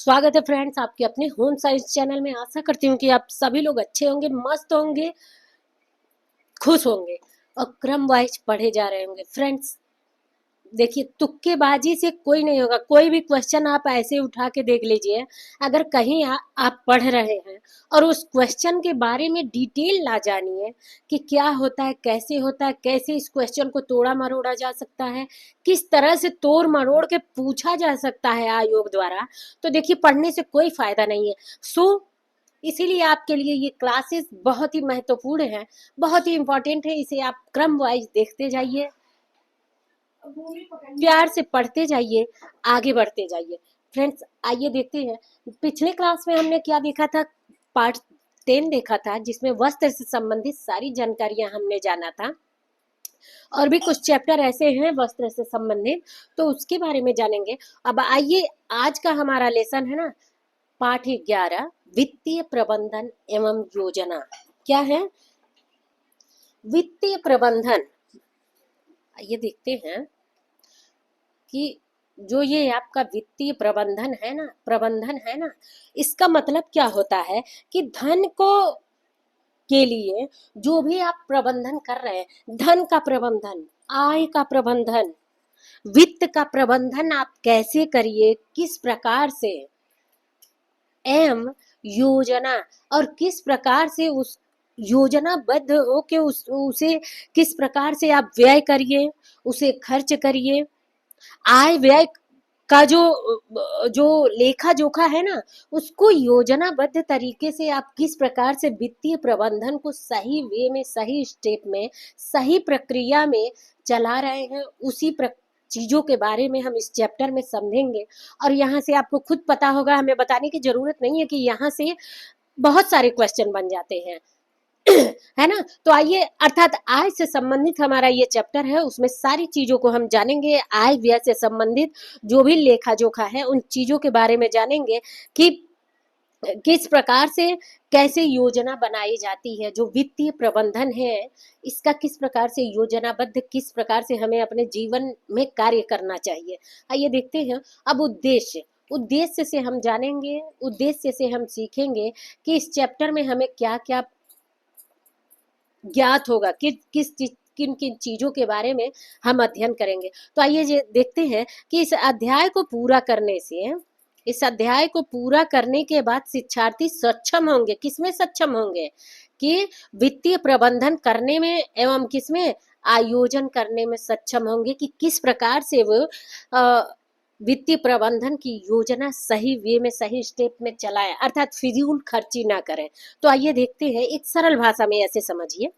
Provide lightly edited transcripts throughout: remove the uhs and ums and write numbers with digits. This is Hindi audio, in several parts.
स्वागत है फ्रेंड्स आपके अपने होम साइंस चैनल में। आशा करती हूँ कि आप सभी लोग अच्छे होंगे, मस्त होंगे, खुश होंगे और क्रम वाइज पढ़े जा रहे होंगे। फ्रेंड्स देखिए, तुक्केबाजी से कोई नहीं होगा। कोई भी क्वेश्चन आप ऐसे उठा के देख लीजिए। अगर कहीं आप पढ़ रहे हैं और उस क्वेश्चन के बारे में डिटेल ना जानिए कि क्या होता है, कैसे इस क्वेश्चन को तोड़ा मरोड़ा जा सकता है, किस तरह से तोड़ मरोड़ के पूछा जा सकता है आयोग द्वारा, तो देखिए पढ़ने से कोई फायदा नहीं है। सो इसीलिए आपके लिए ये क्लासेस बहुत ही महत्वपूर्ण है, बहुत ही इंपॉर्टेंट है। इसे आप क्रम वाइज देखते जाइए, प्यार से पढ़ते जाइए, आगे बढ़ते जाइए। फ्रेंड्स आइए देखते हैं, पिछले क्लास में हमने क्या देखा था। पार्ट 10 देखा था, जिसमें वस्त्र से संबंधित सारी जानकारियां हमने जाना था। और भी कुछ चैप्टर ऐसे हैं वस्त्र से संबंधित, तो उसके बारे में जानेंगे। अब आइए, आज का हमारा लेसन है ना, पाठ 11 वित्तीय प्रबंधन एवं योजना। क्या है वित्तीय प्रबंधन? आइए देखते हैं कि जो ये आपका वित्तीय प्रबंधन है ना, इसका मतलब क्या होता है कि धन को के लिए जो भी आप प्रबंधन कर रहे हैं, धन का प्रबंधन, आय का प्रबंधन, वित्त का प्रबंधन आप कैसे करिए, किस प्रकार से, एवं योजना, और किस प्रकार से उस योजनाबद्ध हो के उसे किस प्रकार से आप व्यय करिए, उसे खर्च करिए। आय व्यय का जो लेखा जोखा है ना, उसको योजनाबद्ध तरीके से आप किस प्रकार से वित्तीय प्रबंधन को सही वे में, सही स्टेप में, सही प्रक्रिया में चला रहे हैं, उसी चीजों के बारे में हम इस चैप्टर में समझेंगे। और यहाँ से आपको खुद पता होगा, हमें बताने की जरूरत नहीं है कि यहाँ से बहुत सारे क्वेश्चन बन जाते हैं है ना। तो आइए, अर्थात आय से संबंधित हमारा ये चैप्टर है, उसमें सारी चीजों को हम जानेंगे। आय व्यय से संबंधित जो भी लेखा जोखा है, उन चीजों के बारे में जानेंगे कि किस प्रकार से, कैसे योजना बनाई जाती है। जो वित्तीय प्रबंधन है, इसका किस प्रकार से योजनाबद्ध, किस प्रकार से हमें अपने जीवन में कार्य करना चाहिए। आइए देखते हैं। अब उद्देश्य से हम जानेंगे, उद्देश्य से हम सीखेंगे कि इस चैप्टर में हमें क्या क्या ज्ञात होगा, किन किन चीजों के बारे में हम अध्ययन करेंगे। तो आइए देखते हैं कि इस अध्याय को पूरा करने के बाद शिक्षार्थी सक्षम होंगे। किसमें सक्षम होंगे? कि वित्तीय प्रबंधन करने में एवं किसमें, आयोजन करने में सक्षम होंगे कि किस प्रकार से वो वित्तीय प्रबंधन की योजना सही वे में, सही स्टेप में चलाए, अर्थात फिजूल खर्ची ना करें। तो आइए देखते हैं, एक सरल भाषा में ऐसे समझिए।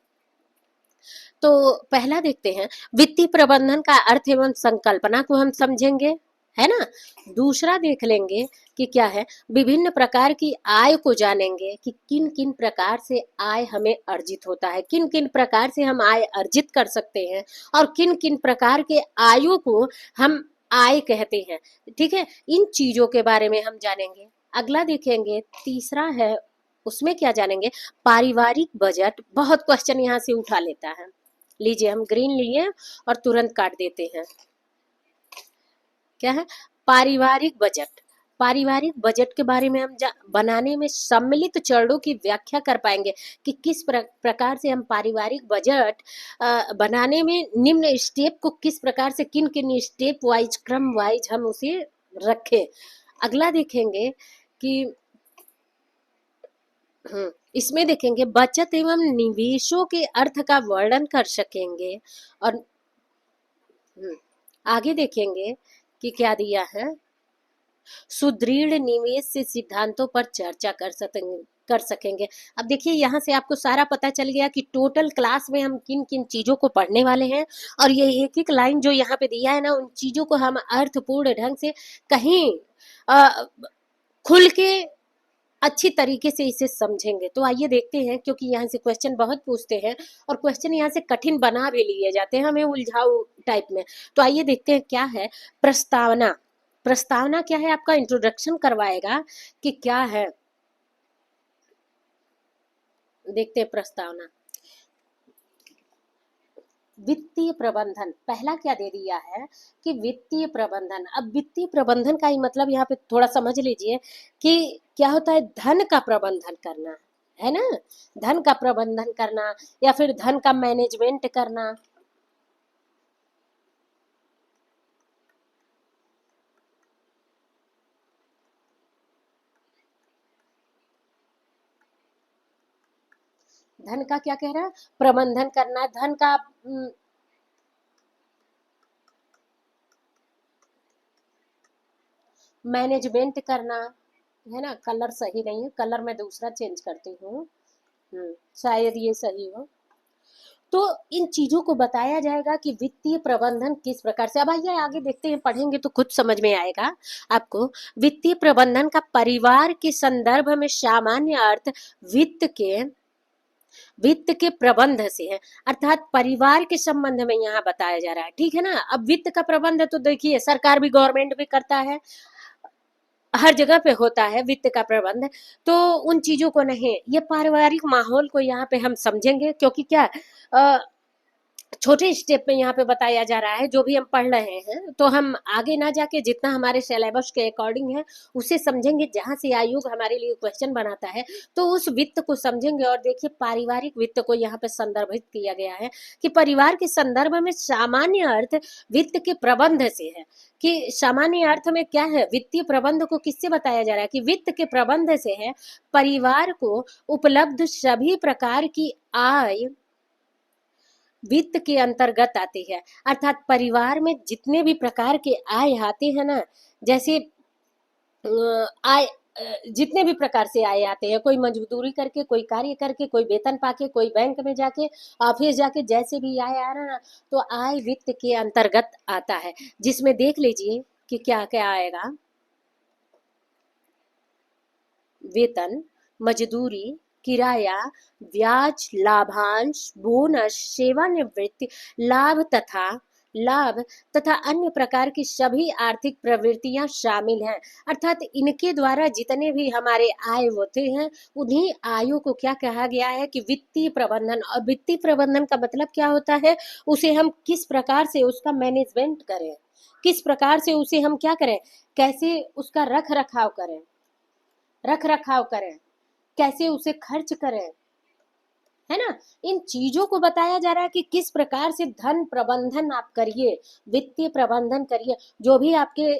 तो पहला देखते हैं, वित्तीय प्रबंधन का अर्थ एवं संकल्पना को हम समझेंगे, है ना। दूसरा देख लेंगे कि क्या है, विभिन्न प्रकार की आय को जानेंगे कि किन किन प्रकार से आय हमें अर्जित होता है, किन किन प्रकार से हम आय अर्जित कर सकते हैं, और किन किन प्रकार के आयों को हम आय कहते हैं। ठीक है, इन चीजों के बारे में हम जानेंगे। अगला देखेंगे, तीसरा है, उसमें क्या जानेंगे, पारिवारिक बजट। बहुत क्वेश्चन यहाँ से उठा लेता है। लीजिए, हम ग्रीन लिए और तुरंत काट देते हैं। क्या है पारिवारिक बजट? पारिवारिक बजट के बारे में हम बनाने में सम्मिलित चरणों की व्याख्या कर पाएंगे कि किस प्रकार से हम पारिवारिक बजट बनाने में निम्न स्टेप को किस प्रकार से, किन किन स्टेप वाइज, क्रम वाइज हम उसे रखें। अगला देखेंगे कि इसमें देखेंगे बचत एवं निवेशों के अर्थ का वर्णन कर सकेंगे। और आगे देखेंगे कि क्या दिया है, सुदृढ़ निवेश से सिद्धांतों पर चर्चा कर सकेंगे। अब देखिए, यहाँ से आपको सारा पता चल गया कि टोटल क्लास में हम किन किन चीजों को पढ़ने वाले हैं। और ये एक एक लाइन जो यहाँ पे दिया है ना, उन चीजों को हम अर्थपूर्ण ढंग से कहीं खुल के अच्छी तरीके से इसे समझेंगे। तो आइए देखते हैं, क्योंकि यहाँ से क्वेश्चन बहुत पूछते हैं और क्वेश्चन यहाँ से कठिन बना भी लिए जाते हैं, हमें उलझाऊ टाइप में। तो आइए देखते हैं क्या है प्रस्तावना। प्रस्तावना क्या है? आपका इंट्रोडक्शन करवाएगा कि क्या है। देखते हैं प्रस्तावना। वित्तीय प्रबंधन पहला क्या दे दिया है कि वित्तीय प्रबंधन। अब वित्तीय प्रबंधन का ही मतलब यहाँ पे थोड़ा समझ लीजिए कि क्या होता है, धन का प्रबंधन करना, है ना, धन का प्रबंधन करना या फिर धन का मैनेजमेंट करना। धन का क्या कह रहा है, प्रबंधन करना, धन का मैनेजमेंट करना, है ना। कलर सही नहीं है, कलर मैं दूसरा चेंज करती हूँ। शायद ये सही हो। तो इन चीजों को बताया जाएगा कि वित्तीय प्रबंधन किस प्रकार से। अब आइए आगे देखते हैं, पढ़ेंगे तो खुद समझ में आएगा आपको। वित्तीय प्रबंधन का परिवार के संदर्भ में सामान्य अर्थ वित्त के प्रबंध से है, अर्थात परिवार के संबंध में यहाँ बताया जा रहा है, ठीक है ना। अब वित्त का प्रबंध तो देखिए सरकार भी, गवर्नमेंट भी करता है, हर जगह पे होता है वित्त का प्रबंध। तो उन चीजों को नहीं, ये पारिवारिक माहौल को यहाँ पे हम समझेंगे, क्योंकि क्या छोटे स्टेप में यहाँ पे बताया जा रहा है। जो भी हम पढ़ रहे हैं तो हम आगे ना जाके जितना हमारे सिलेबस के अकॉर्डिंग है उसे समझेंगे। जहां से आयोग हमारे लिए क्वेश्चन बनाता है तो उस वित्त को समझेंगे। और देखिए पारिवारिक वित्त को यहाँ पे संदर्भित किया गया है कि परिवार के संदर्भ में सामान्य अर्थ वित्त के प्रबंध से है। कि सामान्य अर्थ में क्या है, वित्तीय प्रबंध को किससे बताया जा रहा है कि वित्त के प्रबंध से है। परिवार को उपलब्ध सभी प्रकार की आय वित्त के अंतर्गत आती है, अर्थात परिवार में जितने भी प्रकार के आय आते हैं ना, जैसे आय, जितने भी प्रकार से आए आते हैं, कोई मजदूरी करके, कोई कार्य करके, कोई वेतन पाके, कोई बैंक में जाके, ऑफिस जाके, जैसे भी आय आ रहा ना, तो आय वित्त के अंतर्गत आता है। जिसमें देख लीजिए कि क्या क्या आएगा, वेतन, मजदूरी, किराया, ब्याज, लाभांश, बोनस, सेवानिवृत्ति, लाभ तथा लाभ तथा अन्य प्रकार की सभी आर्थिक प्रवृत्तियां शामिल हैं। अर्थात इनके द्वारा जितने भी हमारे आय होते हैं उन्हीं आयों को क्या कहा गया है कि वित्तीय प्रबंधन। और वित्तीय प्रबंधन का मतलब क्या होता है, उसे हम किस प्रकार से उसका मैनेजमेंट करें, किस प्रकार से उसे हम क्या करें, कैसे उसका रख रखाव करें, कैसे उसे खर्च करें, है ना। इन चीजों को बताया जा रहा है कि किस प्रकार से धन प्रबंधन आप करिए, वित्तीय प्रबंधन करिए। जो भी आपके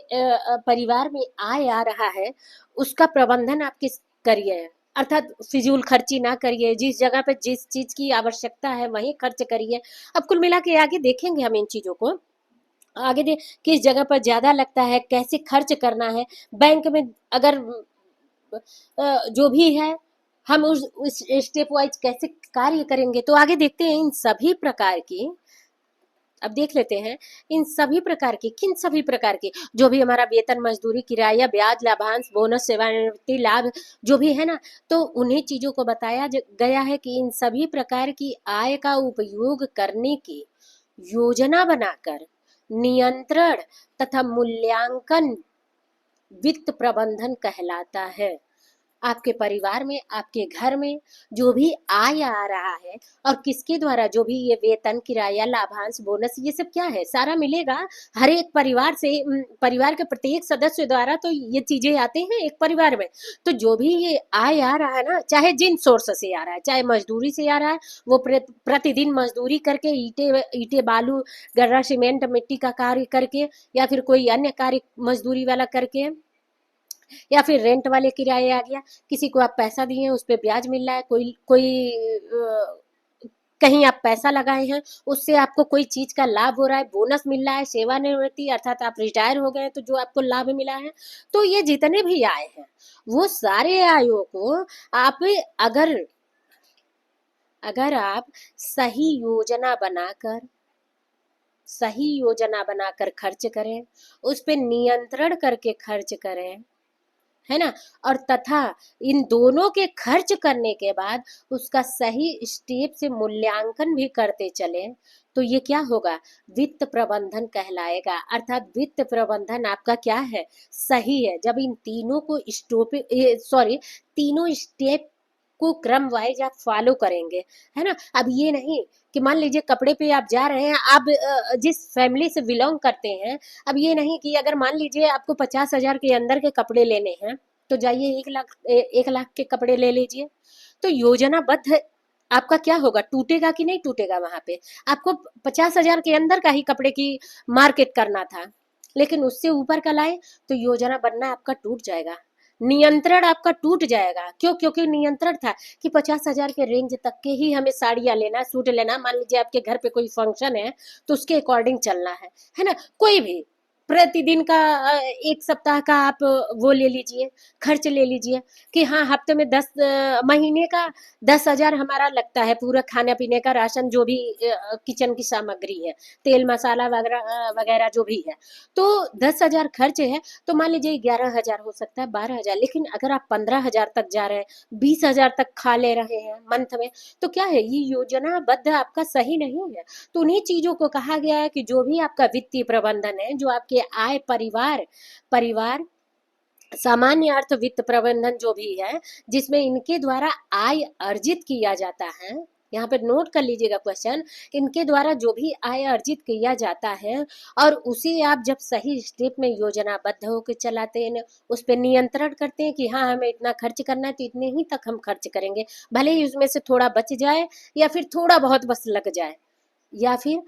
परिवार में आय आ रहा है उसका प्रबंधन आप किस करिए, अर्थात फिजूल खर्ची ना करिए, जिस जगह पे जिस चीज की आवश्यकता है वहीं खर्च करिए। अब कुल मिला के आगे देखेंगे हम इन चीजों को, आगे दे किस जगह पर ज्यादा लगता है, कैसे खर्च करना है। बैंक में अगर जो भी है हम उस स्टेप वाइज कैसे कार्य करेंगे। तो आगे देखते हैं इन सभी प्रकार की, अब देख लेते हैं इन सभी प्रकार की, किन सभी प्रकार की, जो भी हमारा वेतन, मजदूरी, किराया, ब्याज, लाभांश, बोनस, सेवानिवृत्ति, लाभ जो भी है ना, तो उन्हीं चीजों को बताया गया है कि इन सभी प्रकार की आय का उपयोग करने की योजना बनाकर नियंत्रण तथा मूल्यांकन वित्त प्रबंधन कहलाता है। आपके परिवार में, आपके घर में जो भी आय आ रहा है और किसके द्वारा, जो भी ये वेतन, किराया, लाभांश, बोनस, ये सब क्या है, सारा मिलेगा हर एक परिवार से। परिवार के प्रत्येक सदस्य द्वारा तो ये चीजें आते हैं एक परिवार में। तो जो भी ये आय आ रहा है ना, चाहे जिन सोर्स से आ रहा है, चाहे मजदूरी से आ रहा है, वो प्रतिदिन मजदूरी करके, ईटे ईटे बालू गर्रा सीमेंट मिट्टी का कार्य करके, या फिर कोई अन्य कार्य मजदूरी वाला करके, या फिर रेंट वाले किराए आ गया, किसी को आप पैसा दिए उस पर ब्याज मिल रहा है, कोई कोई कहीं आप पैसा लगाए हैं उससे आपको कोई चीज का लाभ हो रहा है, बोनस मिल रहा है, सेवानिवृत्ति अर्थात आप रिटायर हो गए तो जो आपको लाभ मिला है। तो ये जितने भी आए हैं वो सारे आयों को आप अगर अगर आप सही योजना बनाकर खर्च करें, उस पर नियंत्रण करके खर्च करें, है ना, और तथा इन दोनों के खर्च करने के बाद उसका सही स्टेप से मूल्यांकन भी करते चले, तो ये क्या होगा, वित्त प्रबंधन कहलाएगा। अर्थात वित्त प्रबंधन आपका क्या है, सही है। जब इन तीनों को तीनों स्टेप को क्रम वाइज आप फॉलो करेंगे, है ना। अब ये नहीं कि मान लीजिए कपड़े पे आप जा रहे हैं, आप जिस फैमिली से बिलोंग करते हैं, अब ये नहीं कि अगर मान लीजिए आपको 50,000 के अंदर के कपड़े लेने हैं तो जाइए 1 लाख के कपड़े ले लीजिए। तो योजनाबद्ध आपका क्या होगा, टूटेगा कि नहीं टूटेगा। वहां पे आपको 50,000 के अंदर का ही कपड़े की मार्केट करना था, लेकिन उससे ऊपर का लाए तो योजना बनना आपका टूट जाएगा, नियंत्रण आपका टूट जाएगा। क्यों? क्योंकि नियंत्रण था कि 50,000 के रेंज तक के ही हमें साड़ियां लेना, सूट लेना। मान लीजिए आपके घर पे कोई फंक्शन है तो उसके अकॉर्डिंग चलना है ना। कोई भी प्रतिदिन का 1 सप्ताह का आप वो ले लीजिए, खर्च ले लीजिए कि हाँ हफ्ते में 10 महीने का 10,000 हमारा लगता है, पूरा खाने पीने का राशन जो भी किचन की सामग्री है, तेल मसाला वगैरह वगैरह जो भी है, तो 10,000 खर्च है। तो मान लीजिए 11,000 हो सकता है, 12,000, लेकिन अगर आप 15,000 तक जा रहे हैं, 20,000 तक खा ले रहे हैं मंथ में, तो क्या है, ये योजनाबद्ध आपका सही नहीं है। तो उन्हीं चीजों को कहा गया है कि जो भी आपका वित्तीय प्रबंधन है, जो आपके आय परिवार परिवार सामान्य अर्थ वित्त प्रबंधन जो भी है, जिसमें इनके द्वारा आय अर्जित किया जाता है, यहाँ पे नोट कर लीजिएगा क्वेश्चन, इनके द्वारा जो भी आय अर्जित किया जाता है और उसे आप जब सही स्टेप में योजनाबद्ध होकर चलाते हैं, उस पर नियंत्रण करते हैं कि हाँ हमें इतना खर्च करना है तो इतने ही तक हम खर्च करेंगे, भले ही उसमें से थोड़ा बच जाए या फिर थोड़ा बहुत बस लग जाए, या फिर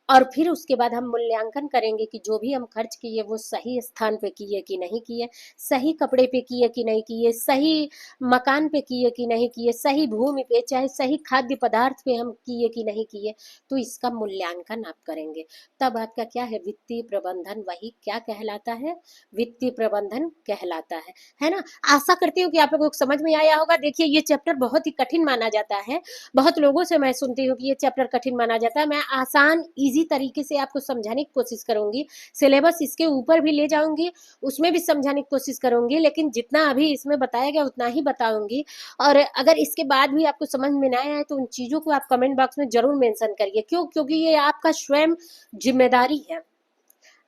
और फिर उसके बाद हम मूल्यांकन करेंगे कि जो भी हम खर्च किए वो सही स्थान पे किए कि नहीं किए, सही कपड़े पे किए कि नहीं किए, सही मकान पे किए कि नहीं किए, सही भूमि पे चाहे सही खाद्य पदार्थ पे हम किए कि नहीं किए। तो इसका मूल्यांकन आप करेंगे, तब आपका क्या है, वित्तीय प्रबंधन वही क्या कहलाता है, वित्तीय प्रबंधन कहलाता है ना। आशा करती हूँ कि आप लोगों को समझ में आया होगा। देखिए ये चैप्टर बहुत ही कठिन माना जाता है, बहुत लोगों से मैं सुनती हूँ कि ये चैप्टर कठिन माना जाता है। मैं आसान इजी तरीके से आपको समझाने की कोशिश करूंगी, सिलेबस इसके ऊपर भी ले जाऊंगी, उसमें भी समझाने की कोशिश करूंगी, लेकिन जितना अभी इसमें बताया गया उतना ही बताऊंगी। और अगर इसके बाद भी आपको समझ में ना आए तो उन चीजों को आप कमेंट बॉक्स में जरूर मेंशन करिए। क्यों? क्योंकि ये आपका स्वयं जिम्मेदारी है।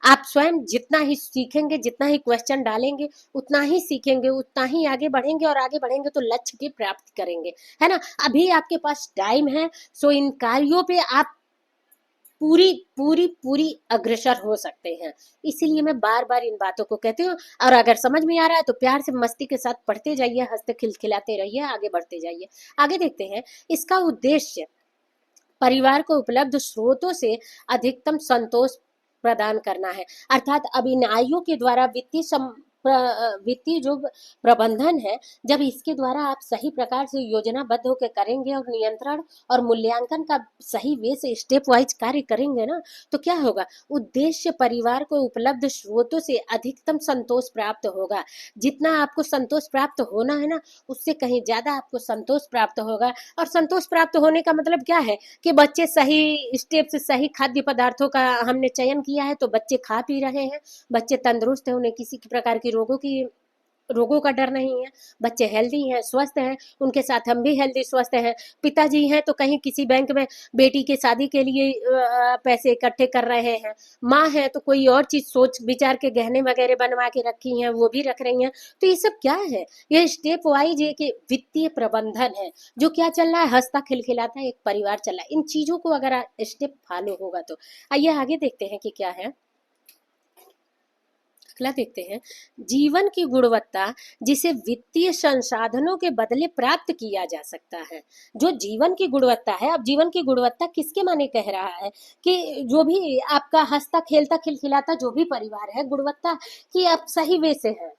आप स्वयं जितना ही सीखेंगे, जितना ही क्वेश्चन डालेंगे, उतना ही सीखेंगे, उतना ही आगे बढ़ेंगे, और आगे बढ़ेंगे तो लक्ष्य की प्राप्ति करेंगे, है ना। अभी आपके पास टाइम है, सो इन कार्यों पे आप पूरी पूरी पूरी अग्रसर हो सकते हैं। इसीलिए मैं बार बार इन बातों को कहती हूँ। और अगर समझ में आ रहा है तो प्यार से मस्ती के साथ पढ़ते जाइए, हंसते खिलखिलाते रहिए, आगे बढ़ते जाइए। आगे देखते हैं, इसका उद्देश्य परिवार को उपलब्ध स्रोतों से अधिकतम संतोष प्रदान करना है। अर्थात अब इन आयों के द्वारा वित्तीय जो प्रबंधन है, जब इसके द्वारा आप सही प्रकार से योजनाबद्ध होकर करेंगे और नियंत्रण और मूल्यांकन का सही वे से स्टेप वाइज कार्य करेंगे ना, तो क्या होगा, उद्देश्य परिवार को उपलब्ध स्रोतों से अधिकतम संतोष प्राप्त होगा। जितना आपको संतोष प्राप्त होना है ना, उससे कहीं ज्यादा आपको संतोष प्राप्त होगा। और संतोष प्राप्त होने का मतलब क्या है कि बच्चे सही स्टेप से सही खाद्य पदार्थों का हमने चयन किया है तो बच्चे खा पी रहे हैं, बच्चे तंदुरुस्त हैं, उन्हें किसी प्रकार की रोगों का डर नहीं है, बच्चे हेल्दी हैं, स्वस्थ हैं, उनके साथ हम भी हेल्दी स्वस्थ हैं। पिताजी हैं तो कहीं किसी बैंक में बेटी के शादी के लिए पैसे इकट्ठे कर रहे हैं, माँ है तो कोई और चीज सोच विचार के गहने वगैरह बनवा के रखी हैं, वो भी रख रही हैं। तो ये सब क्या है, ये स्टेप वाइज एक वित्तीय प्रबंधन है, जो क्या चल रहा है, हंसता खिलखिलाता एक परिवार चल रहा है। इन चीजों को अगर स्टेप फॉलो होगा तो आइए आगे देखते हैं कि क्या है। अगला देखते हैं, जीवन की गुणवत्ता जिसे वित्तीय संसाधनों के बदले प्राप्त किया जा सकता है। जो जीवन की गुणवत्ता है, अब जीवन की गुणवत्ता किसके माने कह रहा है कि जो भी आपका हंसता खेलता खिलखिलाता जो भी परिवार है, गुणवत्ता की आप सही वे से है,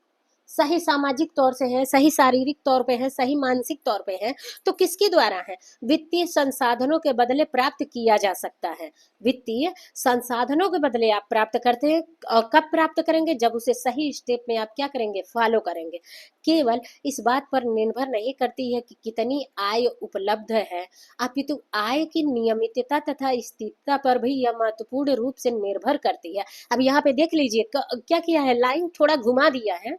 सही सामाजिक तौर से है, सही शारीरिक तौर पे है, सही मानसिक तौर पे है, तो किसके द्वारा है, वित्तीय संसाधनों के बदले प्राप्त किया जा सकता है। वित्तीय संसाधनों के बदले आप प्राप्त करते हैं, और कब प्राप्त करेंगे, जब उसे सही स्टेप में आप क्या करेंगे, फॉलो करेंगे। केवल इस बात पर निर्भर नहीं करती है कि कितनी आय उपलब्ध है, अपितु आय की नियमितता तथा स्थिरता पर भी यह महत्वपूर्ण रूप से निर्भर करती है। अब यहाँ पे देख लीजिए क्या किया है, लाइन थोड़ा घुमा दिया है,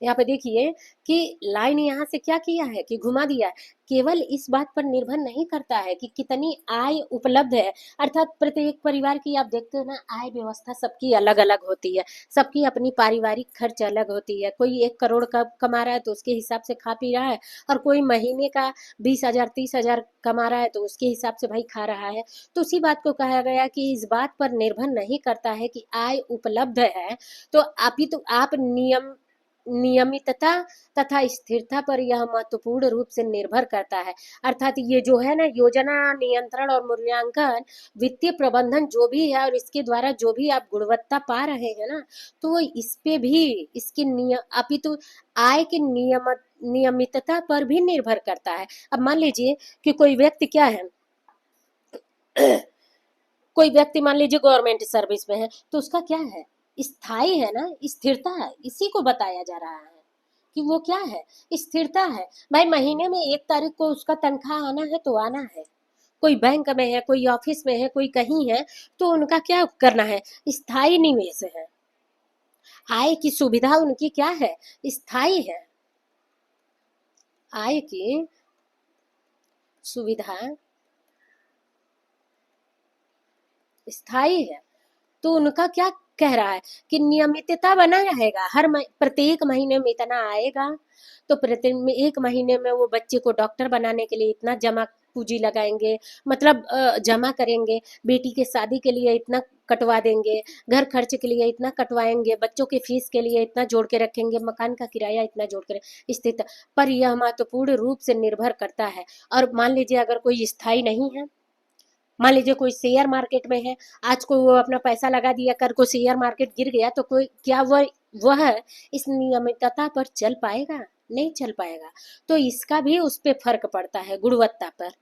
यहाँ पे देखिए कि लाइन यहाँ से क्या किया है कि घुमा दिया है। केवल इस बात पर निर्भर नहीं करता है कि कितनी आय उपलब्ध है, अर्थात प्रत्येक परिवार की आप देखते हो ना, आय व्यवस्था सबकी अलग अलग होती है, सबकी अपनी पारिवारिक खर्च अलग होती है। कोई 1 करोड़ का कमा रहा है तो उसके हिसाब से खा पी रहा है, और कोई महीने का 20,000 30,000 कमा रहा है तो उसके हिसाब से भाई खा रहा है। तो उसी बात को कहा गया कि इस बात पर निर्भर नहीं करता है कि आय उपलब्ध है, तो आप नियमितता तथा स्थिरता पर यह महत्वपूर्ण रूप से निर्भर करता है। अर्थात ये जो है ना, योजना, नियंत्रण और मूल्यांकन, वित्तीय प्रबंधन जो भी है, और इसके द्वारा जो भी आप गुणवत्ता पा रहे हैं ना, तो वो इस पे भी, इसकी अपितु आय की नियमितता पर भी निर्भर करता है। अब मान लीजिए कि कोई व्यक्ति क्या है, कोई व्यक्ति मान लीजिए गवर्नमेंट सर्विस में है, तो उसका क्या है, स्थायी है ना, स्थिरता है, इसी को बताया जा रहा है कि वो क्या है, स्थिरता है। भाई महीने में 1 तारीख को उसका तनख्वाह आना है तो आना है। कोई बैंक में है, कोई ऑफिस में है, कोई कहीं है, तो उनका क्या करना है, स्थायी निवेश है। आय की सुविधा उनकी क्या है, स्थायी है। आय की सुविधा स्थायी है, तो उनका क्या कह रहा है कि नियमितता बना रहेगा, प्रत्येक महीने में इतना आएगा, तो प्रत्येक 1 महीने में वो बच्चे को डॉक्टर बनाने के लिए इतना जमा पूंजी लगाएंगे, मतलब जमा करेंगे, बेटी के शादी के लिए इतना कटवा देंगे, घर खर्च के लिए इतना कटवाएंगे, बच्चों के फीस के लिए इतना जोड़ के रखेंगे, मकान का किराया इतना जोड़ कर स्थित। पर यह महत्वपूर्ण रूप से निर्भर करता है। और मान लीजिए अगर कोई स्थायी नहीं है, मान लीजिए कोई शेयर मार्केट में है, आज को वो अपना पैसा लगा दिया, कर को शेयर मार्केट गिर गया, तो कोई क्या वह इस नियमितता पर चल पाएगा, नहीं चल पाएगा। तो इसका भी उस पर फर्क पड़ता है, गुणवत्ता पर,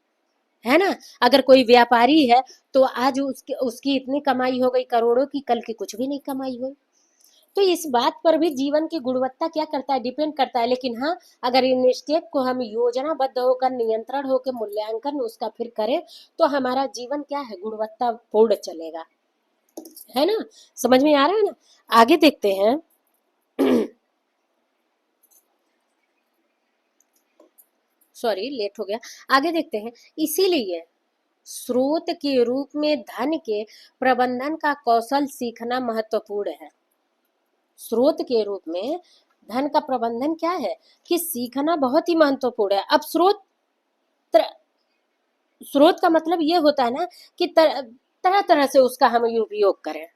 है ना। अगर कोई व्यापारी है तो आज उसकी इतनी कमाई हो गई करोड़ों की, कल की कुछ भी नहीं कमाई हुई। तो इस बात पर भी जीवन की गुणवत्ता क्या करता है, डिपेंड करता है। लेकिन हाँ, अगर इन स्टेप को हम योजनाबद्ध होकर, नियंत्रण होकर, मूल्यांकन उसका फिर करें, तो हमारा जीवन क्या है, गुणवत्तापूर्ण चलेगा, है ना। समझ में आ रहा है ना। आगे देखते हैं। सॉरी, लेट हो गया। आगे देखते हैं। इसीलिए स्रोत के रूप में धन के प्रबंधन का कौशल सीखना महत्वपूर्ण है। स्रोत के रूप में धन का प्रबंधन क्या है कि सीखना बहुत ही महत्वपूर्ण है। अब स्रोत का मतलब ये होता है ना कि तरह तरह से उसका हम उपयोग करें,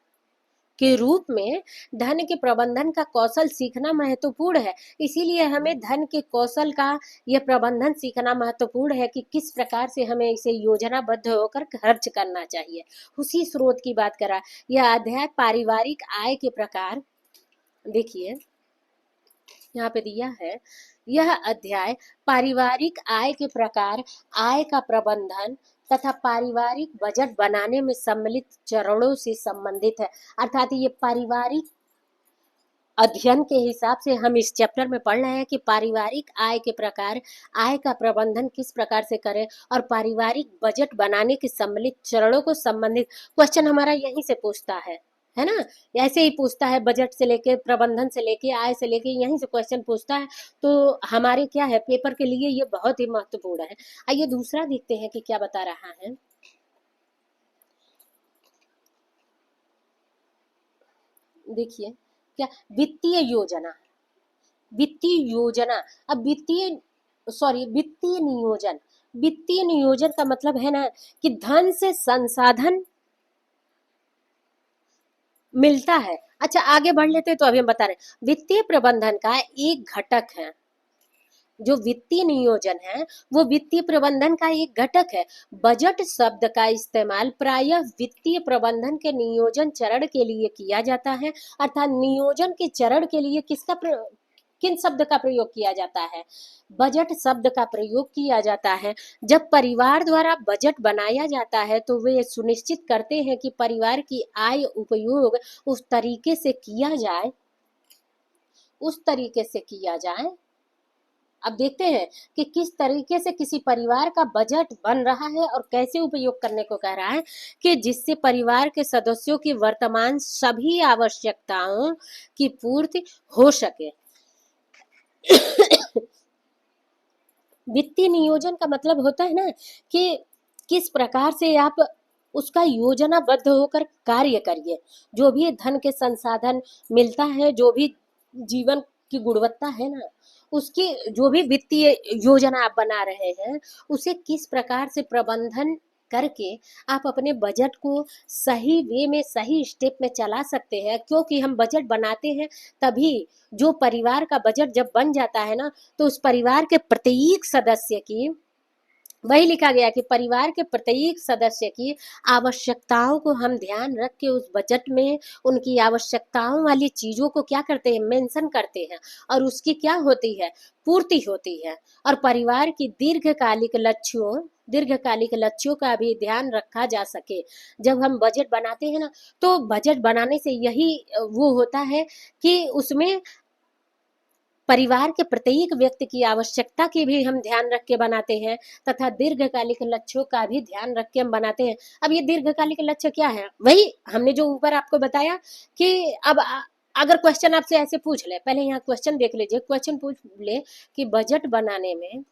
के रूप में धन के प्रबंधन का कौशल सीखना महत्वपूर्ण है। इसीलिए हमें धन के कौशल का यह प्रबंधन सीखना महत्वपूर्ण है कि किस प्रकार से हमें इसे योजनाबद्ध होकर खर्च करना चाहिए। उसी स्रोत की बात करा। यह अध्याय पारिवारिक आय के प्रकार, देखिए यहाँ पे दिया है, यह अध्याय पारिवारिक आय के प्रकार, आय का प्रबंधन तथा पारिवारिक बजट बनाने में सम्मिलित चरणों से संबंधित है। अर्थात ये पारिवारिक अध्ययन के हिसाब से हम इस चैप्टर में पढ़ रहे हैं कि पारिवारिक आय के प्रकार, आय का प्रबंधन किस प्रकार से करें, और पारिवारिक बजट बनाने के सम्मिलित चरणों को संबंधित क्वेश्चन हमारा यहीं से पूछता है ना। ऐसे ही पूछता है, बजट से लेके, प्रबंधन से लेके, आय से लेके, यहीं से क्वेश्चन पूछता है। तो हमारे क्या है, पेपर के लिए ये बहुत ही महत्वपूर्ण है। आइए दूसरा देखते हैं कि क्या बता रहा है। देखिए क्या, वित्तीय योजना, वित्तीय योजना। अब वित्तीय नियोजन, वित्तीय नियोजन का मतलब है ना कि धन से संसाधन मिलता है। अच्छा आगे बढ़ लेते हैं, तो अभी हम बता रहे हैं वित्तीय प्रबंधन का एक घटक है। जो वित्तीय नियोजन है वो वित्तीय प्रबंधन का एक घटक है। बजट शब्द का इस्तेमाल प्रायः वित्तीय प्रबंधन के नियोजन चरण के लिए किया जाता है। अर्थात नियोजन के चरण के लिए किन शब्द का प्रयोग किया जाता है, बजट शब्द का प्रयोग किया जाता है। जब परिवार द्वारा बजट बनाया जाता है तो वे सुनिश्चित करते हैं कि परिवार की आय उपयोग उस तरीके से किया जाए, उस तरीके से किया जाए। अब देखते हैं कि किस तरीके से किसी परिवार का बजट बन रहा है और कैसे उपयोग करने को कह रहा है कि जिससे परिवार के सदस्यों की वर्तमान सभी आवश्यकताओं की पूर्ति हो सके। वित्तीय नियोजन का मतलब होता है ना कि किस प्रकार से आप उसका योजनाबद्ध होकर कार्य करिए। जो भी धन के संसाधन मिलता है, जो भी जीवन की गुणवत्ता है ना, उसकी जो भी वित्तीय योजना आप बना रहे हैं, उसे किस प्रकार से प्रबंधन करके आप अपने बजट को सही वे में, सही स्टेप में चला सकते हैं। क्योंकि हम बजट बनाते हैं तभी, जो परिवार का बजट जब बन जाता है ना, तो उस परिवार के प्रत्येक सदस्य की, वही लिखा गया कि परिवार के प्रत्येक सदस्य की आवश्यकताओं को हम ध्यान रख के उस बजट में उनकी आवश्यकताओं वाली चीजों को क्या करते हैं, मेंशन करते हैं, और उसकी क्या होती है, पूर्ति होती है। और परिवार की दीर्घकालिक लक्ष्यों का भी ध्यान रखा जा सके। जब हम बजट बनाते हैं ना, तो बजट बनाने से यही वो होता है कि उसमें परिवार के प्रत्येक व्यक्ति की आवश्यकता की भी हम ध्यान रख के बनाते हैं, तथा दीर्घकालिक लक्ष्यों का भी ध्यान रख के हम बनाते हैं। अब ये दीर्घकालिक लक्ष्य क्या है, वही हमने जो ऊपर आपको बताया कि अब अगर क्वेश्चन आपसे ऐसे पूछ ले, पहले यहाँ क्वेश्चन देख लीजिए, क्वेश्चन पूछ ले कि बजट बनाने में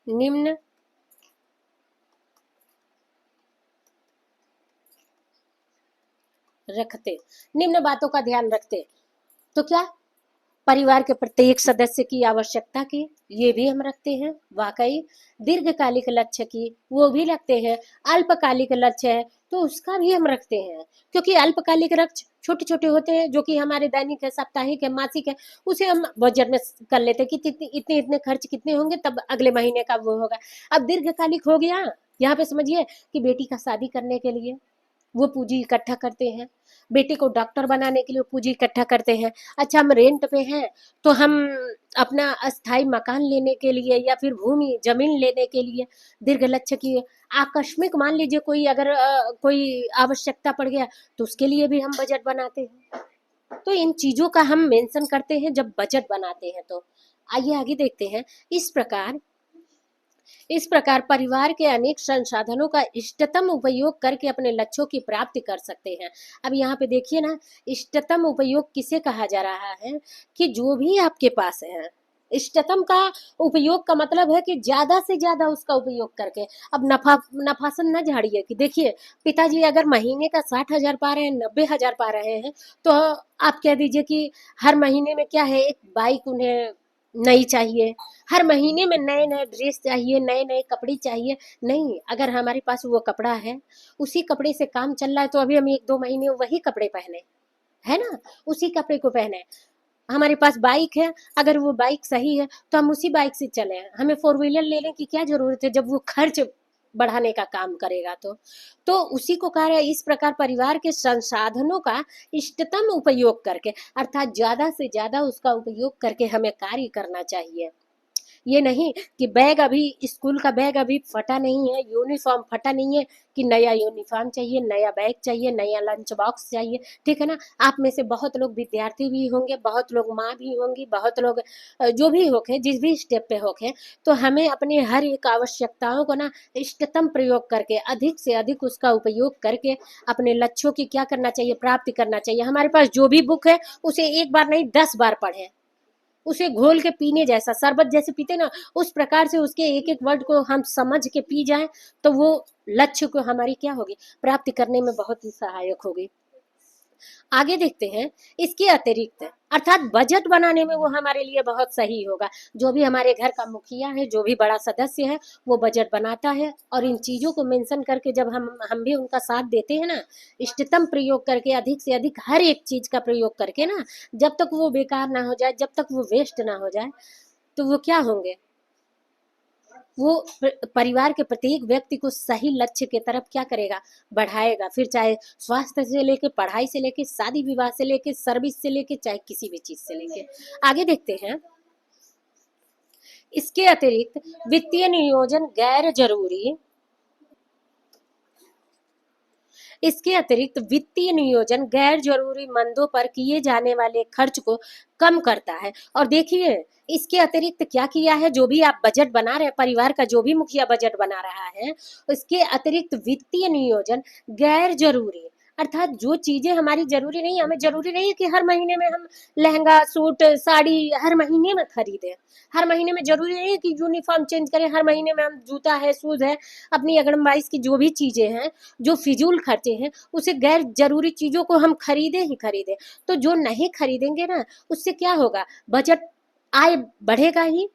निम्न रखते, निम्न बातों का ध्यान रखते, तो क्या परिवार के प्रत्येक सदस्य की आवश्यकता की, ये भी हम रखते हैं वाकई। दीर्घकालिक लक्ष्य की, वो भी रखते हैं। अल्पकालिक लक्ष्य है तो उसका भी हम रखते हैं, क्योंकि अल्पकालिक लक्ष्य छोटे छोटे होते हैं, जो कि हमारे दैनिक है, साप्ताहिक है, मासिक है, उसे हम बजट में कर लेते हैं कि इतने इतने खर्च कितने होंगे, तब अगले महीने का वो होगा। अब दीर्घकालिक हो गया, यहाँ पे समझिए कि बेटी का शादी करने के लिए वो पूंजी इकट्ठा करते हैं, बेटे को डॉक्टर बनाने के लिए पूंजी इकट्ठा करते हैं। अच्छा, हम रेंट पे हैं तो हम अपना अस्थाई मकान लेने के लिए या फिर भूमि जमीन लेने के लिए दीर्घ लक्ष्य की, आकस्मिक मान लीजिए कोई अगर कोई आवश्यकता पड़ गया, तो उसके लिए भी हम बजट बनाते हैं। तो इन चीजों का हम मेंशन करते हैं जब बजट बनाते हैं। तो आइए आगे देखते हैं। इस प्रकार परिवार के अनेक संसाधनों का इष्टतम उपयोग करके अपने लक्ष्यों की प्राप्ति कर सकते हैं। अब यहाँ पे देखिए ना, इष्टतम उपयोग किसे कहा जा रहा है कि जो भी आपके पास है, इष्टतम का उपयोग का मतलब है कि ज्यादा से ज्यादा उसका उपयोग करके। अब नफासन न झाड़िए कि देखिए, पिताजी अगर महीने का 60,000 पा रहे हैं, 90,000 पा रहे हैं, तो आप कह दीजिए कि हर महीने में क्या है, एक बाइक उन्हें नई चाहिए, हर महीने में नए नए ड्रेस चाहिए, नए नए कपड़े चाहिए। नहीं, अगर हमारे पास वो कपड़ा है, उसी कपड़े से काम चल रहा है, तो अभी हम 1-2 महीने वही कपड़े पहने, है ना, उसी कपड़े को पहने। हमारे पास बाइक है, अगर वो बाइक सही है तो हम उसी बाइक से चले। हमें फोर व्हीलर लेने की क्या जरूरत है जब वो खर्च बढ़ाने का काम करेगा। तो उसी को कह रहा है, इस प्रकार परिवार के संसाधनों का इष्टतम उपयोग करके, अर्थात ज्यादा से ज्यादा उसका उपयोग करके हमें कार्य करना चाहिए। ये नहीं कि बैग अभी, स्कूल का बैग अभी फटा नहीं है, यूनिफॉर्म फटा नहीं है, कि नया यूनिफॉर्म चाहिए, नया बैग चाहिए, नया लंच बॉक्स चाहिए। ठीक है ना, आप में से बहुत लोग विद्यार्थी भी होंगे, बहुत लोग माँ भी होंगी, बहुत लोग जो भी होके, जिस भी स्टेप पे होके, तो हमें अपने हर एक आवश्यकताओं को ना इष्टतम प्रयोग करके, अधिक से अधिक उसका उपयोग करके अपने लक्ष्यों की क्या करना चाहिए, प्राप्ति करना चाहिए। हमारे पास जो भी बुक है उसे एक बार नहीं 10 बार पढ़े, उसे घोल के पीने जैसा, शरबत जैसे पीते ना, उस प्रकार से उसके एक एक वर्ड को हम समझ के पी जाएं, तो वो लक्ष्य को हमारी क्या होगी, प्राप्ति करने में बहुत ही सहायक होगी। आगे देखते हैं। इसके अतिरिक्त, अर्थात बजट बनाने में वो हमारे लिए बहुत सही होगा। जो भी हमारे घर का मुखिया है, जो भी बड़ा सदस्य है, वो बजट बनाता है, और इन चीजों को मेंशन करके जब हम भी उनका साथ देते हैं ना, इष्टतम प्रयोग करके, अधिक से अधिक हर एक चीज का प्रयोग करके ना, जब तक वो बेकार ना हो जाए, जब तक वो वेस्ट ना हो जाए, तो वो क्या होंगे, वो परिवार के प्रत्येक व्यक्ति को सही लक्ष्य के तरफ क्या करेगा, बढ़ाएगा। फिर चाहे स्वास्थ्य से लेके, पढ़ाई से लेके, शादी विवाह से लेके, सर्विस से लेके, चाहे किसी भी चीज से लेके। आगे देखते हैं। इसके अतिरिक्त वित्तीय नियोजन गैर जरूरी इसके अतिरिक्त वित्तीय नियोजन गैर जरूरी मंदों पर किए जाने वाले खर्च को कम करता है। और देखिए, इसके अतिरिक्त क्या किया है, जो भी आप बजट बना रहे हैं, परिवार का जो भी मुखिया बजट बना रहा है, उसके अतिरिक्त वित्तीय नियोजन गैर जरूरी, अर्थात जो चीजें हमारी जरूरी नहीं, हमें जरूरी नहीं है कि हर महीने में हम लहंगा सूट साड़ी हर महीने में खरीदें। हर महीने में जरूरी नहीं है कि यूनिफॉर्म चेंज करें, हर महीने में हम जूता है शूज है अपनी अगड़मबाइश की जो भी चीजें हैं, जो फिजूल खर्चे हैं, उसे गैर जरूरी चीजों को हम खरीदे ही खरीदे। तो जो नहीं खरीदेंगे ना, उससे क्या होगा, बजट आय बढ़ेगा ही,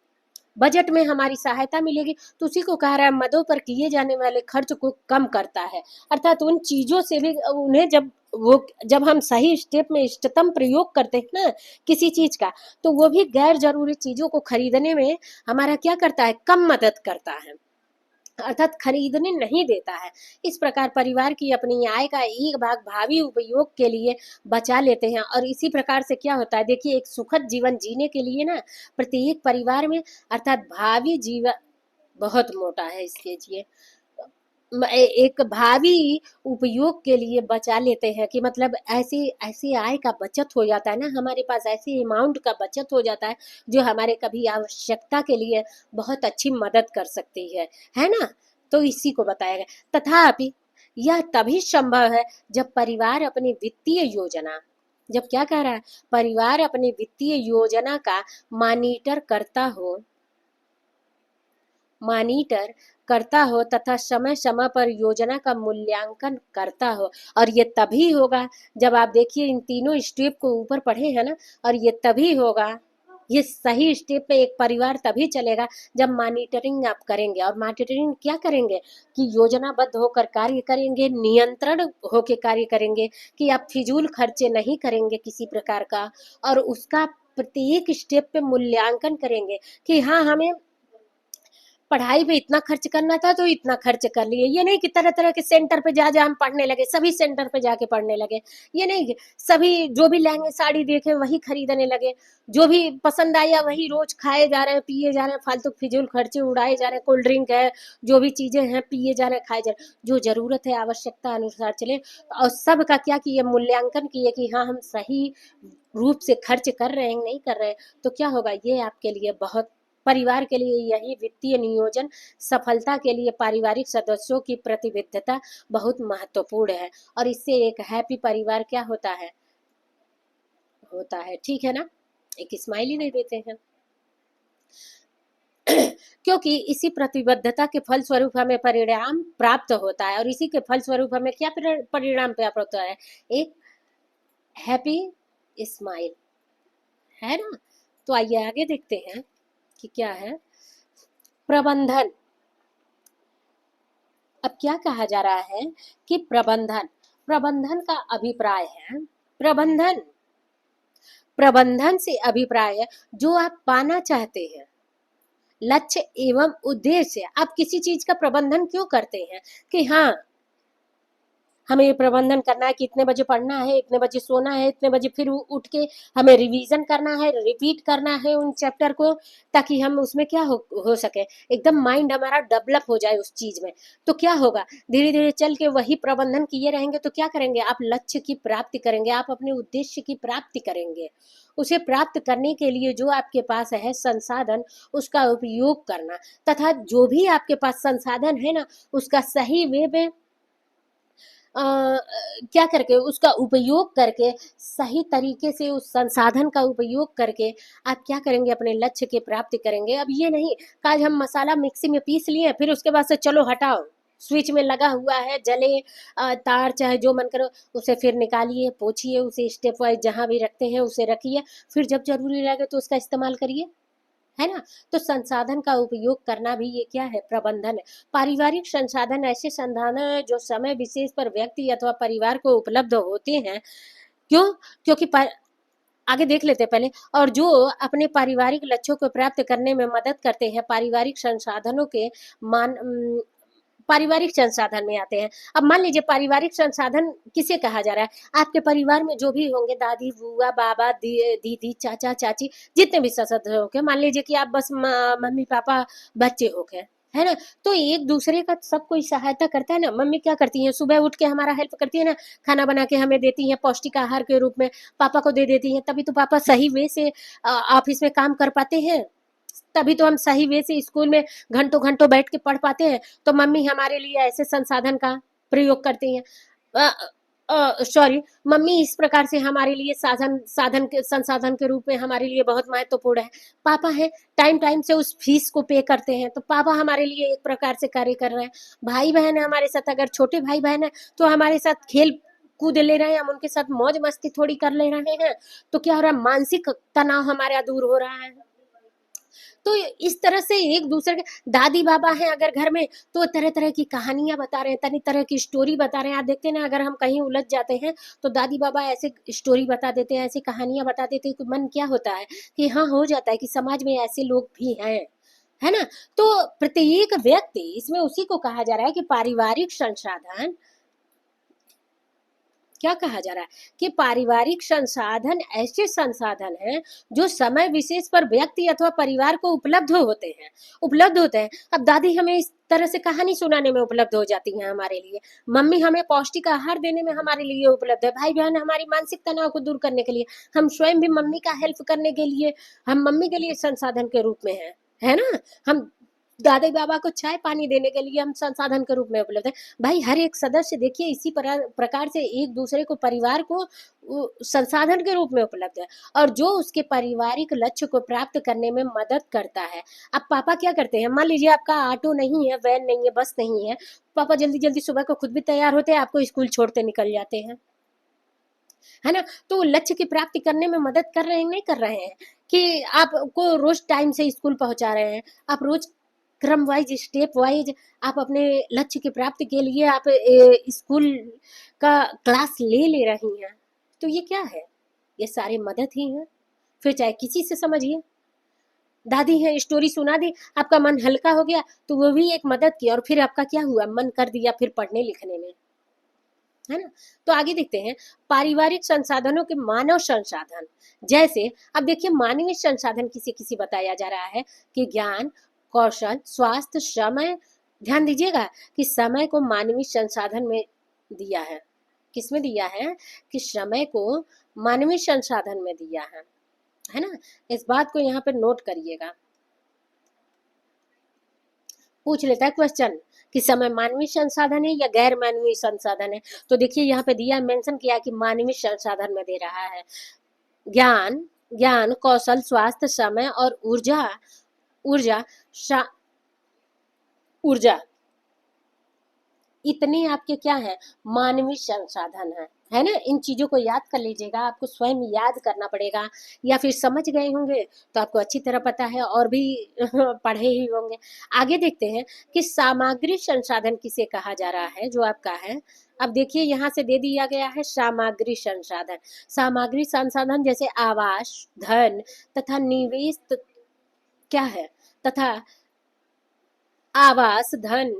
बजट में हमारी सहायता मिलेगी। तो उसी को कह रहा है मदों पर किए जाने वाले खर्च को कम करता है। अर्थात उन चीजों से भी उन्हें जब हम सही स्टेप में इष्टतम प्रयोग करते हैं ना किसी चीज का, तो वो भी गैर जरूरी चीजों को खरीदने में हमारा क्या करता है, कम मदद करता है, अर्थात खरीदने नहीं देता है। इस प्रकार परिवार की अपनी आय का एक भाग भावी उपयोग के लिए बचा लेते हैं। और इसी प्रकार से क्या होता है, देखिए एक सुखद जीवन जीने के लिए ना प्रत्येक परिवार में अर्थात भावी जीवन बहुत मोटा है इसके लिए, एक भावी उपयोग के लिए बचा लेते हैं कि मतलब ऐसी ऐसी आय का बचत हो जाता है ना, हमारे पास ऐसी अमाउंट का बचत हो जाता है जो हमारे कभी आवश्यकता के लिए बहुत अच्छी मदद कर सकती है ना। तो इसी को बताया गया। तथापि यह तभी संभव है जब परिवार अपनी वित्तीय योजना, जब क्या कह रहा है, परिवार अपनी वित्तीय योजना का मॉनिटर करता हो, मॉनिटर करता हो तथा समय समय पर योजना का मूल्यांकन करता हो। और ये तभी होगा जब आप देखिए इन तीनों स्टेप को ऊपर पढ़े हैं ना, और ये तभी होगा, ये सही स्टेप पे एक परिवार तभी चलेगा जब मॉनिटरिंग आप करेंगे। और मॉनिटरिंग क्या करेंगे कि योजनाबद्ध होकर कार्य करेंगे, नियंत्रण होकर कार्य करेंगे कि आप फिजूल खर्चे नहीं करेंगे किसी प्रकार का, और उसका प्रत्येक स्टेप पे मूल्यांकन करेंगे कि हाँ हमें पढ़ाई पे इतना खर्च करना था तो इतना खर्च कर लिए। ये नहीं कि तरह तरह के सेंटर पे जा हम पढ़ने लगे, सभी सेंटर पे जाके पढ़ने लगे। ये नहीं कि सभी जो भी लहंगे साड़ी देखे वही खरीदने लगे, जो भी पसंद आया वही रोज खाए जा रहे हैं, पिए जा रहे हैं, फालतू फिजूल खर्चे उड़ाए जा रहे हैं, कोल्ड ड्रिंक है, जो भी चीजें हैं पिए जा रहे हैं, खाए जा रहे हैं। जो जरूरत है आवश्यकता अनुसार चले। और सबका क्या किए, मूल्यांकन किए कि हाँ हम सही रूप से खर्च कर रहे हैं नहीं कर रहे हैं। तो क्या होगा, ये आपके लिए बहुत, परिवार के लिए यही वित्तीय नियोजन सफलता के लिए पारिवारिक सदस्यों की प्रतिबद्धता बहुत महत्वपूर्ण है। और इससे एक हैप्पी परिवार क्या होता है, ठीक है ना, एक स्माइली दे देते हैं। क्योंकि इसी प्रतिबद्धता के फल स्वरूप हमें परिणाम प्राप्त होता है। और इसी के फल स्वरूप हमें क्या परिणाम प्राप्त होता है, एक हैप्पी स्माइल, है ना। तो आइए आगे देखते हैं कि क्या है प्रबंधन। अब क्या कहा जा रहा है कि प्रबंधन, प्रबंधन का अभिप्राय है, प्रबंधन, प्रबंधन से अभिप्राय है जो आप पाना चाहते हैं, लक्ष्य एवं उद्देश्य। आप किसी चीज का प्रबंधन क्यों करते हैं कि हाँ हमें ये प्रबंधन करना है कि इतने बजे पढ़ना है, इतने बजे सोना है, इतने बजे फिर उठ के हमें रिवीजन करना है, रिपीट करना है उन चैप्टर को, ताकि हम उसमें क्या हो सके, एकदम माइंड हमारा डेवलप हो जाए उस चीज में। तो क्या होगा, धीरे धीरे चल के वही प्रबंधन किए रहेंगे तो क्या करेंगे, आप लक्ष्य की प्राप्ति करेंगे, आप अपने उद्देश्य की प्राप्ति करेंगे। उसे प्राप्त करने के लिए जो आपके पास है संसाधन, उसका उपयोग करना, तथा जो भी आपके पास संसाधन है ना उसका सही वे में क्या करके उसका उपयोग करके, सही तरीके से उस संसाधन का उपयोग करके आप क्या करेंगे, अपने लक्ष्य की प्राप्ति करेंगे। अब ये नहीं आज हम मसाला मिक्सी में पीस लिए फिर उसके बाद से चलो हटाओ, स्विच में लगा हुआ है जले तार चाहे जो मन करो उसे फिर निकालिए, पोछिए, उसे स्टेप वाइज जहाँ भी रखते हैं उसे रखिए, फिर जब जरूरी लगे तो उसका इस्तेमाल करिए, है ना। तो संसाधन का उपयोग करना भी ये क्या है, प्रबंधन है। पारिवारिक संसाधन ऐसे संसाधन है जो समय विशेष पर व्यक्ति अथवा परिवार को उपलब्ध होते हैं। क्यों, क्योंकि आगे देख लेते हैं पहले, और जो अपने पारिवारिक लक्ष्यों को प्राप्त करने में मदद करते हैं, पारिवारिक संसाधनों के मान पारिवारिक संसाधन में आते हैं। अब मान लीजिए पारिवारिक संसाधन किसे कहा जा रहा है, आपके परिवार में जो भी होंगे, दादी बुआ बाबा दीदी चाचा चाची जितने भी सदस्य होंगे, मान लीजिए कि आप बस मम्मी पापा बच्चे हो गए, है ना। तो एक दूसरे का सब कोई सहायता करता है ना। मम्मी क्या करती है, सुबह उठ के हमारा हेल्प करती है ना, खाना बना के हमें देती है पौष्टिक आहार के रूप में, पापा को दे देती है, तभी तो पापा सही वे से ऑफिस में काम कर पाते हैं, तभी तो हम सही वे से स्कूल में घंटों घंटों बैठ के पढ़ पाते हैं। तो मम्मी हमारे लिए ऐसे संसाधन का प्रयोग करती हैं। सॉरी, मम्मी इस प्रकार से हमारे लिए संसाधन के रूप में हमारे लिए बहुत महत्वपूर्ण है। पापा है, टाइम टाइम से उस फीस को पे करते हैं, तो पापा हमारे लिए एक प्रकार से कार्य कर रहे हैं। भाई बहन है हमारे साथ, अगर छोटे भाई बहन है तो हमारे साथ खेल कूद ले रहे हैं, हम उनके साथ मौज मस्ती थोड़ी कर ले रहे हैं, तो क्या हो रहा है, मानसिक तनाव हमारा दूर हो रहा है। तो इस तरह से एक दूसरे के दादी बाबा हैं अगर घर में, तो तरह तरह की कहानियां बता रहे हैं, तरह तरह की स्टोरी बता रहे हैं। आप देखते हैं ना, अगर हम कहीं उलझ जाते हैं तो दादी बाबा ऐसे स्टोरी बता देते हैं, ऐसी कहानियां बता देते हैं, तो मन क्या होता है कि हाँ, हो जाता है कि समाज में ऐसे लोग भी हैं, है ना। तो प्रत्येक व्यक्ति, इसमें उसी को कहा जा रहा है कि पारिवारिक संसाधन, क्या कहा जा रहा है कि पारिवारिक संसाधन ऐसे संसाधन हैं जो समय विशेष पर व्यक्ति अथवा परिवार को उपलब्ध होते हैं। अब दादी हमें इस तरह से कहानी सुनाने में उपलब्ध हो जाती हैं हमारे लिए, मम्मी हमें पौष्टिक आहार देने में हमारे लिए उपलब्ध है, भाई बहन हमारी मानसिक तनाव को दूर करने के लिए, हम स्वयं भी मम्मी का हेल्प करने के लिए, हम मम्मी के लिए संसाधन के रूप में है ना। हम दादी बाबा को चाय पानी देने के लिए हम संसाधन के रूप में उपलब्ध है। भाई हर एक सदस्य देखिए इसी प्रकार से एक दूसरे को, परिवार को संसाधन के रूप में उपलब्ध है, और जो उसके पारिवारिक लक्ष्य को प्राप्त करने में मदद करता है। अब पापा क्या करते हैं, मान लीजिए आपका ऑटो नहीं है, वैन नहीं है, बस नहीं है, पापा जल्दी जल्दी सुबह को खुद भी तैयार होते हैं, आपको स्कूल छोड़ते निकल जाते हैं, है ना। तो लक्ष्य की प्राप्ति करने में मदद कर रहे हैं, नहीं कर रहे हैं, कि आपको रोज टाइम से स्कूल पहुंचा रहे हैं, आप रोज क्रम वाइज, स्टेप वाइज आप अपने लक्ष्य की प्राप्ति के लिए आप स्कूल का क्लास ले रही हैं। तो ये क्या है, ये सारे मदद ही हैं। फिर चाहे किसी से समझिए, दादी है स्टोरी सुना दी, आपका मन हल्का हो गया, तो वो भी एक मदद की, और फिर आपका क्या हुआ, मन कर दिया फिर पढ़ने लिखने में, है ना। तो आगे देखते हैं, पारिवारिक संसाधनों के मानव संसाधन, जैसे अब देखिए मानवीय संसाधन किसे किसे बताया जा रहा है कि ज्ञान, कौशल, स्वास्थ्य, समय। ध्यान दीजिएगा कि समय को मानवीय संसाधन में दिया है, किसमें दिया है कि समय को मानवीय संसाधन में दिया है ना। इस बात को यहाँ पे नोट करिएगा, पूछ लेता है क्वेश्चन कि समय मानवीय संसाधन है या गैर मानवीय संसाधन है। तो देखिए यहाँ पे दिया, मेंशन किया कि मानवीय संसाधन में दे रहा है। ज्ञान, कौशल, स्वास्थ्य, समय और ऊर्जा, ऊर्जा ऊर्जा इतने आपके क्या है, मानवीय संसाधन है ना। इन चीजों को याद कर लीजिएगा, आपको स्वयं याद करना पड़ेगा, या फिर समझ गए होंगे तो आपको अच्छी तरह पता है, और भी पढ़े ही होंगे। आगे देखते हैं कि सामग्री संसाधन किसे कहा जा रहा है, जो आपका है। अब देखिए यहाँ से दे दिया गया है सामग्री संसाधन। सामग्री संसाधन जैसे आवास, धन तथा निवेश, क्या है, तथा आवास, धन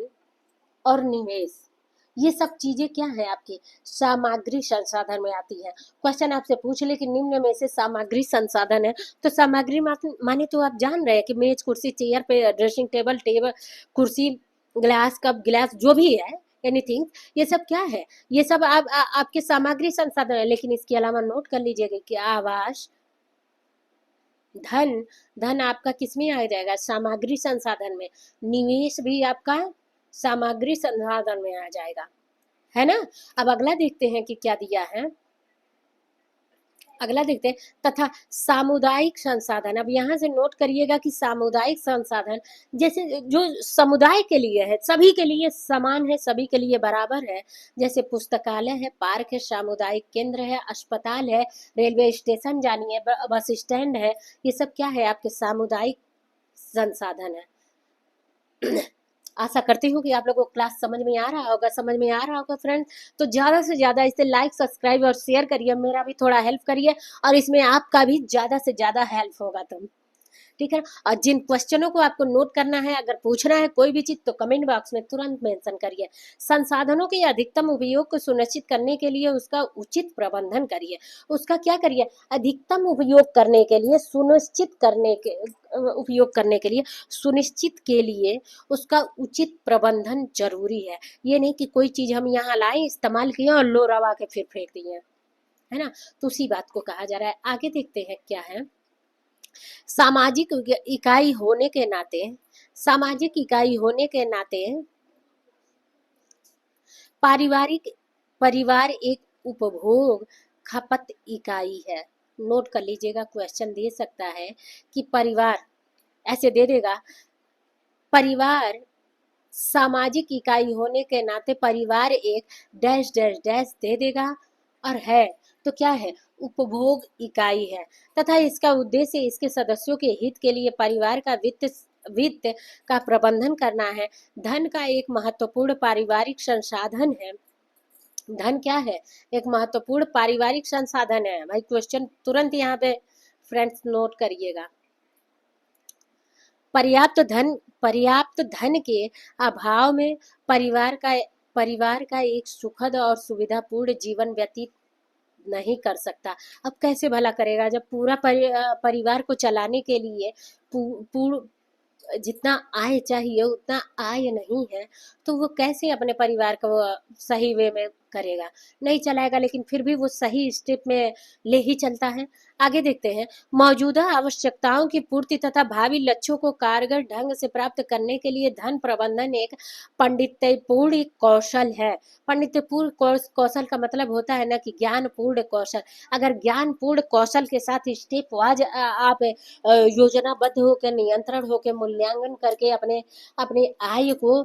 और निवेश, ये सब चीजें क्या है आपकी सामग्री संसाधन में आती है। क्वेश्चन आपसे पूछ ले कि निम्न में से सामग्री संसाधन है, तो सामग्री माने तो आप जान रहे हैं कि मेज, कुर्सी, चेयर पे, ड्रेसिंग टेबल, कुर्सी, ग्लास, कप, गिलास, जो भी है, एनीथिंग, ये सब क्या है, ये सब आपके सामग्री संसाधन है। लेकिन इसके अलावा नोट कर लीजिएगा कि आवास, धन, धन आपका किसमें आ जाएगा, सामग्री संसाधन में। निवेश भी आपका सामग्री संसाधन में आ जाएगा, है ना। अब अगला देखते हैं कि क्या दिया है, अगला देखते हैं, तथा सामुदायिक संसाधन। अब यहाँ से नोट करिएगा कि सामुदायिक संसाधन जैसे जो समुदाय के लिए है, सभी के लिए समान है, सभी के लिए बराबर है, जैसे पुस्तकालय है, पार्क है, सामुदायिक केंद्र है, अस्पताल है, रेलवे स्टेशन जानिए, बस स्टैंड है, ये सब क्या है आपके सामुदायिक संसाधन है। आशा करती हूँ कि आप लोगों को क्लास समझ में आ रहा होगा फ्रेंड। तो ज़्यादा से ज़्यादा इसे लाइक, सब्सक्राइब और शेयर करिए, मेरा भी थोड़ा हेल्प करिए, और इसमें आपका भी ज़्यादा से ज़्यादा हेल्प होगा। तुम ठीक है। और जिन क्वेश्चनों को आपको नोट करना है, अगर पूछना है कोई भी चीज, तो कमेंट बॉक्स में तुरंत मेंशन करिए। संसाधनों के अधिकतम उपयोग को सुनिश्चित करने के लिए उसका उचित प्रबंधन करिए। उसका क्या करिए, अधिकतम उपयोग करने के लिए, सुनिश्चित के लिए उसका उचित प्रबंधन जरूरी है। ये नहीं कि कोई चीज हम यहाँ लाए, इस्तेमाल किया और लो रवा के फिर फेंक दिए, है ना। तो उसी बात को कहा जा रहा है। आगे देखते हैं क्या है, सामाजिक इकाई होने के नाते, सामाजिक इकाई होने के नाते पारिवारिक परिवार एक उपभोग खपत इकाई है। नोट कर लीजिएगा, क्वेश्चन दे सकता है कि परिवार, ऐसे दे देगा, परिवार सामाजिक इकाई होने के नाते परिवार एक डैश डैश डैश दे देगा, और है तो क्या है, उपभोग इकाई है, तथा इसका उद्देश्य इसके सदस्यों के हित के लिए परिवार का वित्त का प्रबंधन करना है। धन का एक महत्वपूर्ण पारिवारिक संसाधन है। धन क्या है, एक महत्वपूर्ण पारिवारिक संसाधन है। भाई क्वेश्चन तुरंत यहाँ पे फ्रेंड्स नोट करिएगा। पर्याप्त धन के अभाव में परिवार का एक सुखद और सुविधापूर्ण जीवन व्यतीत नहीं कर सकता। अब कैसे भला करेगा जब पूरा परिवार को चलाने के लिए जितना आय चाहिए उतना आय नहीं है, तो वो कैसे अपने परिवार को सही वे में करेगा, नहीं चलाएगा। लेकिन फिर भी वो सही स्टेप में ले ही चलता है। आगे देखते हैं, मौजूदा आवश्यकताओं की पूर्ति तथा भावी लक्ष्यों को कारगर ढंग से प्राप्त करने के लिए धन प्रबंधन एक पंडित्यपूर्ण कौशल है। पंडित्यपूर्ण कौशल का मतलब होता है ना कि ज्ञानपूर्ण कौशल। अगर ज्ञानपूर्ण कौशल के साथ स्टेप वाइज आप योजनाबद्ध होकर, नियंत्रण होकर, मूल्यांकन करके अपने अपने आय को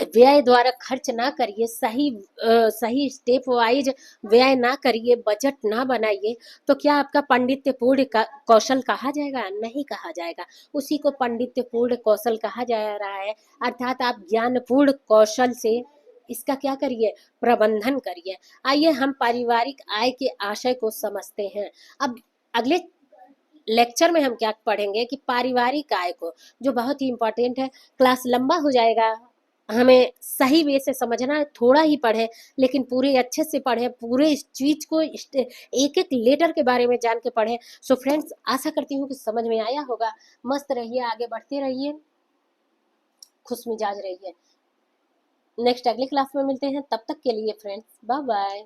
व्यय द्वारा खर्च ना करिए, सही स्टेप वाइज व्यय ना करिए, बजट ना बनाइए, तो क्या आपका पंडित्यपूर्ण कौशल कहा जाएगा? नहीं कहा जाएगा। उसी को पंडित्यपूर्ण कौशल कहा जा रहा है। अर्थात आप ज्ञानपूर्ण कौशल से इसका क्या करिए, प्रबंधन करिए। आइए हम पारिवारिक आय के आशय को समझते हैं। अब अगले लेक्चर में हम क्या पढ़ेंगे कि पारिवारिक आय को, जो बहुत ही इंपॉर्टेंट है। क्लास लंबा हो जाएगा, हमें सही वे से समझना है, थोड़ा ही पढ़े लेकिन पूरे अच्छे से पढ़े, पूरे इस चीज को एक एक लेटर के बारे में जान के पढ़े। सो फ्रेंड्स, आशा करती हूँ कि समझ में आया होगा। मस्त रहिए, आगे बढ़ते रहिए, खुश मिजाज रहिए। नेक्स्ट अगली क्लास में मिलते हैं, तब तक के लिए फ्रेंड्स बाय बाय।